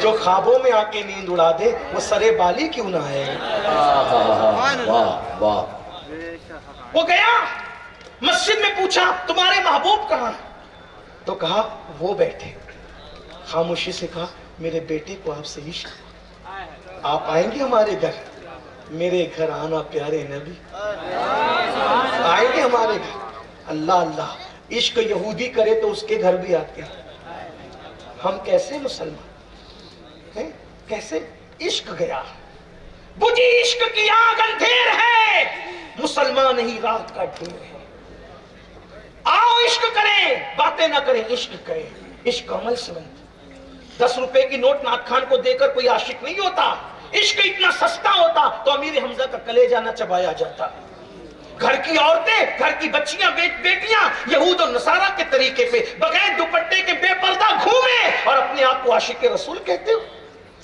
جو خوابوں میں آ کے نیند اڑا دے وہ سرے بالی کیوں نہ ہے. واہ واہ. وہ گیا مسجد میں پوچھا تمہارے محبوب کہاں؟ تو کہا وہ بیٹھے. خاموشی سے کہا میرے بیٹے کو آپ سے عشق, آپ آئیں گے ہمارے گھر؟ میرے گھر آنا پیارے نبی, آئیں گے ہمارے گھر؟ اللہ اللہ, عشق یہودی کرے تو اس کے گھر بھی آتے ہیں. ہم کیسے مسلمان ہیں؟ کیسے عشق گیا, بجھی عشق کی آگ اندھیر ہے, مسلمان ہی رات کا ڈھیر ہے. آؤ عشق کریں, باتیں نہ کریں, عشق کریں. عشق عمل سے بنتا. 10 روپے کی نوٹ ناک خان کو دے کر کوئی عاشق نہیں ہوتا. عشق اتنا سستا ہوتا تو امیر حمزہ کا کلیجہ نہ چبایا جاتا. گھر کی عورتیں, گھر کی بچیاں, بیٹیاں یہود و نصارہ کے طریقے پہ بغیر دوپٹے کے بے پردہ گھومیں اور اپنے آپ کو عاشق رسول کہتے ہو.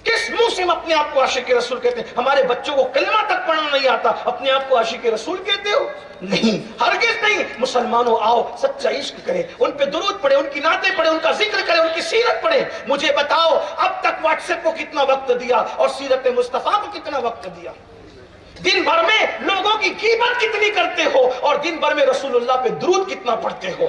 کس منہ سے ہم اپنے آپ کو عاشق رسول کہتے ہیں؟ ہمارے بچوں کو کلمہ تک پڑھنا نہیں آتا, اپنے آپ کو عاشق رسول کہتے ہو؟ نہیں, ہرگز نہیں. مسلمانوں آؤ سچا عشق کریں, ان پہ درود پڑھیں, ان کی نعتیں پڑھیں, ان کا ذکر کریں, ان کی سیرت پڑھیں. مجھے بتاؤ اب تک واٹس ایپ کو کتنا وقت دیا اور سیرت مصطفیٰ کو کتنا وقت دیا؟ دن بھر میں لوگوں کی غیبت کتنی کرتے ہو اور دن بھر میں رسول اللہ پہ درود کتنا پڑھتے ہو؟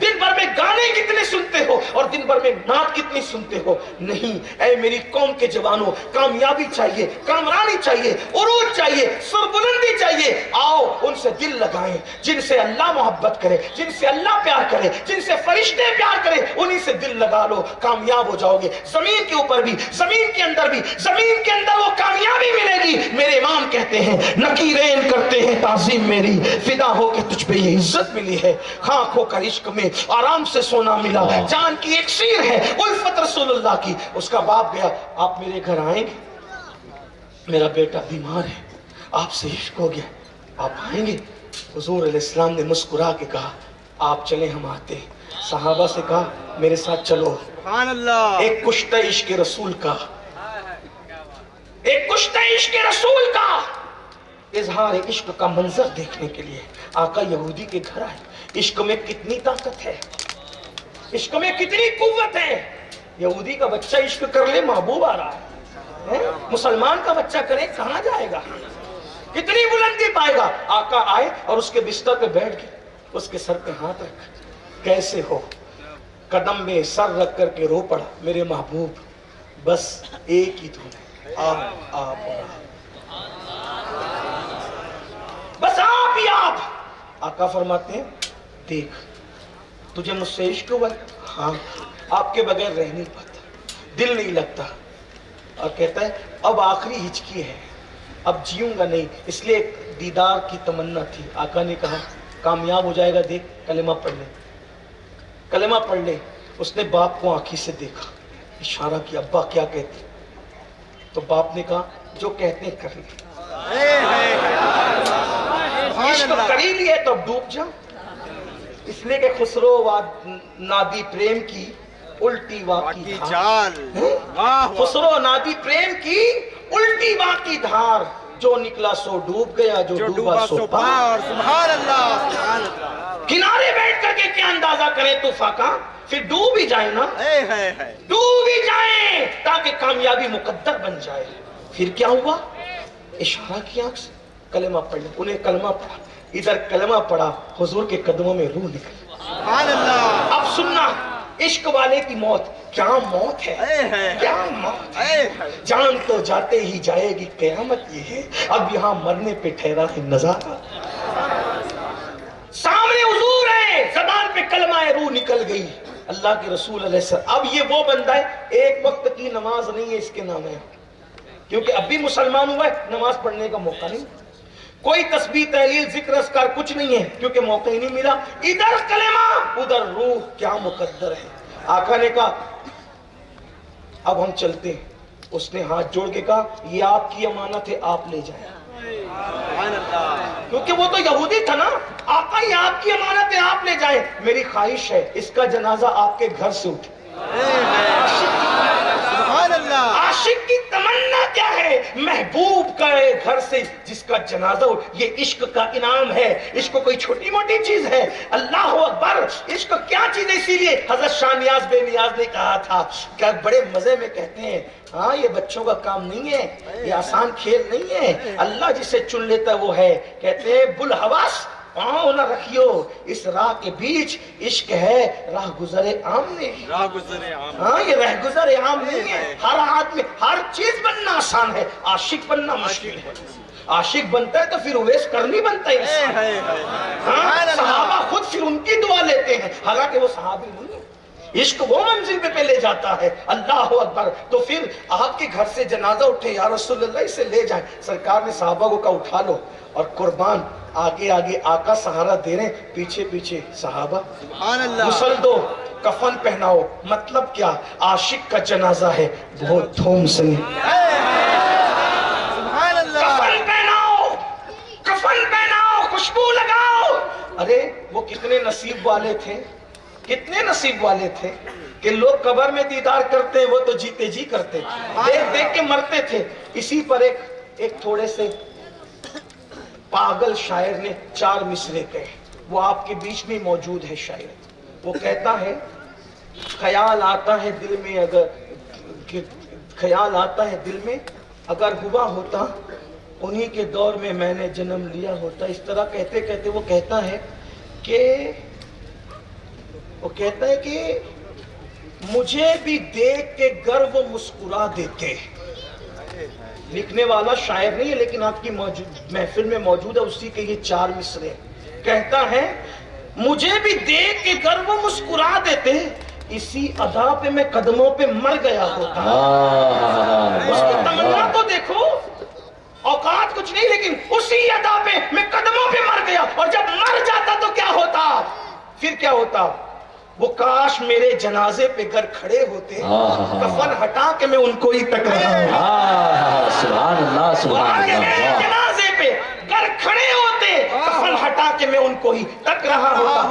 دن بھر میں گانے کتنے سنتے ہو اور دن بھر میں نعت کتنی سنتے ہو؟ نہیں. اے میری قوم کے جوانوں, کامیابی چاہیے, کامرانی چاہیے, عروج چاہیے, سربلندی چاہیے. آؤ ان سے دل لگائیں جن سے اللہ محبت کرے, جن سے اللہ پیار کرے, جن سے فرشتے پیار کرے, انہی سے دل لگا لو, کامیاب ہو جاؤ گے. زمین کے اوپر بھی, زمین کے اندر بھی, زمین کے اندر وہ کامیابی ملے گی. میرے امام کہتے ہیں نکیرین کرتے ہیں تعظیم میری, فدا ہو کے تجھ پہ یہ عزت ملی ہے. خاک ہو کر عشق میں آرام سے سونا ملا, جان کی ایک شیر ہے الفت رسول اللہ کی. اس کا باپ گیا, آپ میرے گھر آئیں گے؟ میرا بیٹا بیمار ہے, آپ سے عشق ہو گیا, آپ آئیں گے؟ حضور علیہ السلام نے مسکرا کے کہا آپ چلیں, ہم آتے ہیں. صحابہ سے کہا میرے ساتھ چلو. سبحان اللہ. ایک کشتہ عشق رسول کا, ایک کشتہ عشق رسول کا اظہار عشق کا منظر دیکھنے کے لیے آقا یہودی کے گھر آئے. عشق میں کتنی طاقت ہے, عشق میں کتنی قوت ہے. یہودی کا بچہ عشق کر لے, محبوب آ رہا ہے. مسلمان کا بچہ کرے, کہاں جائے گا, کتنی بلندی پائے گا. آقا آئے اور اس کے بستر پہ بیٹھ گئے, اس کے سر پہ ہاتھ رکھا, کیسے ہو؟ قدم میں سر رکھ کر کے رو پڑا, میرے محبوب بس ایک ہی دھن, آپ بس آپ ہی آپ. آقا فرماتے ہیں دیکھ تجھے مجھ سے عشق ہوا ہے؟ ہاں. آپ کے بغیر رہ نہیں پاتا, دل نہیں لگتا. اور کہتا ہے اب آخری ہچکی ہے, اب جیوں گا نہیں, اس لیے دیدار کی تمنا تھی. آقا نے کہا کامیاب ہو جائے گا, دیکھ کلمہ پڑھ لے, کلمہ پڑھ لے. اس نے باپ کو آنکھی سے دیکھا, اشارہ کیا ابا کیا کہتے؟ تو باپ نے کہا جو کہتے ہیں کر لے. عشق کر ہی لیے تو ڈوب جا. اس لیے کہ خسرو نادی پریم کی الٹی واقعی چال, خسرو نادی پریم کی الٹی واقعی دھار, جو نکلا سو ڈوب گیا, جو ڈوبا سو پار. سبحان اللہ, سبحان اللہ. کنارے بیٹھ کر کے کیا اندازہ کریں طوفان کا, پھر ڈوب ہی جائیں نا, ڈوب ہی جائیں تاکہ کامیابی مقدر بن جائے. پھر کیا ہوا؟ اشارہ کی آنکھ سے کلمہ پڑھ لیں. انہیں کلمہ پڑھا, ادھر کلمہ پڑھا, حضور کے قدموں میں روح نکلی. سبحان اللہ. اب سننا, عشق والے کی موت کیا موت ہے, کیا موت ہے. جان تو جاتے ہی جائے گی, قیامت یہ ہے اب یہاں مرنے پہ ٹھہرا ہے نظارہ. سامنے حضور ہے, زبان پہ کلمہ ہے, روح نکل گئی. اللہ کے رسول علیہ السلام. اب یہ وہ بندہ ہے, ایک وقت کی نماز نہیں ہے اس کے نام ہے, کیونکہ اب بھی مسلمان ہوا ہے, نماز پڑھنے کا موقع نہیں. کوئی تسبیح تحلیل ذکر اذکار کچھ نہیں ہے کیونکہ موقع ہی نہیں ملا. ادھر کلمہ ادھر روح, کیا مقدر ہے. آقا نے کہا اب ہم چلتے ہیں. اس نے ہاتھ جوڑ کے کہا یہ آپ کی امانت ہے, آپ لے جائیں. کیونکہ وہ تو یہودی تھا نا. آقا یہ آپ کی امانت ہے, آپ لے جائیں. میری خواہش ہے اس کا جنازہ آپ کے گھر سے اٹھے. عاشق کی تمنا کیا ہے محبوب کا گھر سے جس کا جنازہ ہو، یہ عشق کا انعام ہے. عشق کوئی چھوٹی موٹی چیز ہے. اللہ اکبر. عشق کیا چیز ہے؟ اسی لیے حضرت شاہ نیاز بے نیاز نے کہا تھا کہ بڑے مزے میں کہتے ہیں، ہاں یہ بچوں کا کام نہیں ہے، یہ آسان کھیل نہیں ہے، اللہ جسے چن لیتا ہے وہ ہے. کہتے ہیں بلحواس پاؤں نہ رکھیو اس راہ کے بیچ، عشق ہے راہ گزر عام نے. راہ گزرے عام. ہاں یہ راہ گزر عام نہیں ہے. ہر آدمی ہر چیز بننا آسان ہے، عاشق بننا مشکل ہے. عاشق بنتا ہے تو پھر اویس کرنی بنتا ہے. ہاں صحابہ خود پھر ان کی دعا لیتے ہیں، حالانکہ وہ صحابی نہیں ہے. عشق وہ منزل پہ لے جاتا ہے. اللہ اکبر. تو پھر آپ کے گھر سے جنازہ اٹھے، یا رسول اللہ اسے لے جائیں. سرکار نے صحابہ کو کہا اٹھا لو، اور قربان آگے آگے آقا سہارا دے رہے ہیں، پیچھے پیچھے صحابہ. سبحان اللہ. غسل دو، کفن پہناؤ. مطلب کیا؟ عاشق کا جنازہ ہے، بہت دھوم سے. سبحان اللہ. کفن پہناؤ، کفن پہناؤ، خوشبو لگاؤ. ارے وہ کتنے نصیب والے تھے، کتنے نصیب والے تھے کہ لوگ قبر میں دیدار کرتے ہیں، وہ تو جیتے جی کرتے، دیکھ دیکھ کے مرتے تھے. اسی پر ایک تھوڑے سے پاگل شاعر نے 4 مصرے کہے، وہ آپ کے بیچ میں موجود ہے. شاعر وہ کہتا ہے، خیال آتا ہے دل میں اگر، خیال آتا ہے دل میں اگر ہوا ہوتا انہی کے دور میں میں نے جنم لیا ہوتا. اس طرح کہتے کہتے وہ کہتا ہے کہ مجھے بھی دیکھ کے گر وہ مسکرا دیتے. لکھنے والا شاعر نہیں ہے لیکن آپ کی محفل میں موجود ہے، اسی کے یہ 4 مصرے. کہتا ہے مجھے بھی دیکھ کے گر وہ مسکرا دیتے، اسی ادا پہ میں قدموں پہ مر گیا ہوتا. اس کی تمنا تو دیکھو، اوقات کچھ نہیں لیکن اسی ادا پہ میں قدموں پہ مر گیا. اور جب مر جاتا تو کیا ہوتا؟ پھر کیا ہوتا؟ وہ کاش میرے جنازے پہ گر کھڑے ہوتے، کفن ہٹا کے میں ان کو ہی تک رہا ہوں. سبحان اللہ سبحان اللہ. میرے جنازے پہ گر کھڑے ہوتے، کفن ہٹا کے میں ان کو ہی تک رہا ہوتا.